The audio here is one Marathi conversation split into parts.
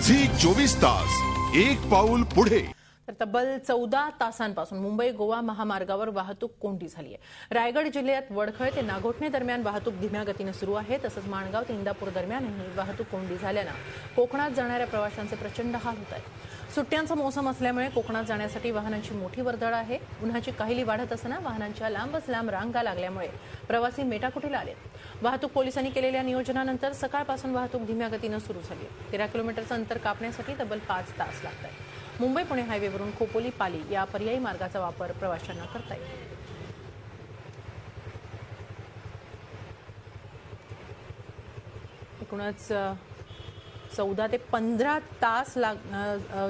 झी 24 तास एक पाऊल पुढे। तर तब्बल 14 तासांपासून मुंबई गोवा महामार्गावर वाहतूक कोंडी झाली आहे। रायगड जिल्ह्यात वडखळ ते नागोठणे दरम्यान वाहतूक धीम्या गतीने सुरू आहे। तसंच माणगाव ते इंदापूर दरम्यानही वाहतूक कोंडी झाल्याने कोकणात जाणाऱ्या प्रवाशांचे प्रचंड हाल होत आहेत। सुट्ट्यांचा मोसम असल्यामुळे कोकणात जाण्यासाठी वाहनांची मोठी वर्दळ आहे। उन्हाची काहिली वाढत असताना वाहनांच्या लांबच लांब रांगा लागल्यामुळे प्रवासी मेटाकुटीला आलेत। वाहतूक पोलिसांनी केलेल्या नियोजनानंतर सकाळपासून वाहतूक धीम्या गतीने सुरू झाली आहे। 13 किलोमीटरचं अंतर कापण्यासाठी तब्बल 5 तास लागतात। मुंबई पुणे हायवेवरून खोपोली पाली या पर्यायी मार्गाचा वापर प्रवाशांना करता येईल। एकूणच 14 ते 15 तास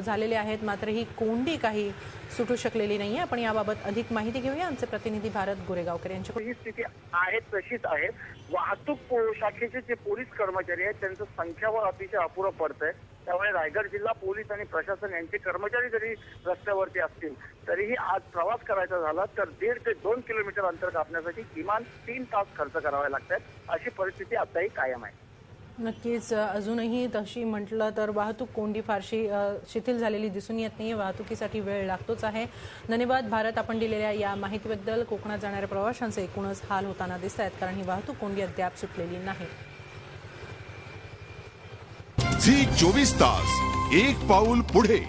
झालेले आहेत, मात्र ही कोंडी काही सुटू शकलेली नाहीये। आपण याबाबत अधिक माहिती घेऊया आमचे प्रतिनिधी भारत गोरेगावकर यांच्याकडून। ही स्थिती आहे तशीच आहे। वाहतूक शाखेचे जे पोलीस कर्मचारी आहेत त्यांचं संख्याबळ अतिशय अपुरं पडतंय। त्यामुळे रायगड जिल्हा पोलीस आणि प्रशासन यांचे कर्मचारी जरी रस्त्यावरती असतील तरीही आज प्रवास करायचा झाला तर 1.5 ते 2 किलोमीटर अंतर कापण्यासाठी किमान 3 तास खर्च करावे लागतात। अशी परिस्थिती आताही कायम आहे। नक्कीच अजूनही तशी म्हटलं तर वाहतूक कोंडी फारशी शिथिल झालेली दिसून येत नाही। वाहतुकीसाठी वेळ लागतोच आहे। धन्यवाद भारत, आपण दिलेल्या या माहितीबद्दल। कोकणात जाणाऱ्या प्रवाशांचे एकूणच हाल होताना दिसत आहेत, कारण ही वाहतूक कोंडी अद्याप सुटलेली नाही। झी 24 तास एक पाऊल पुढे।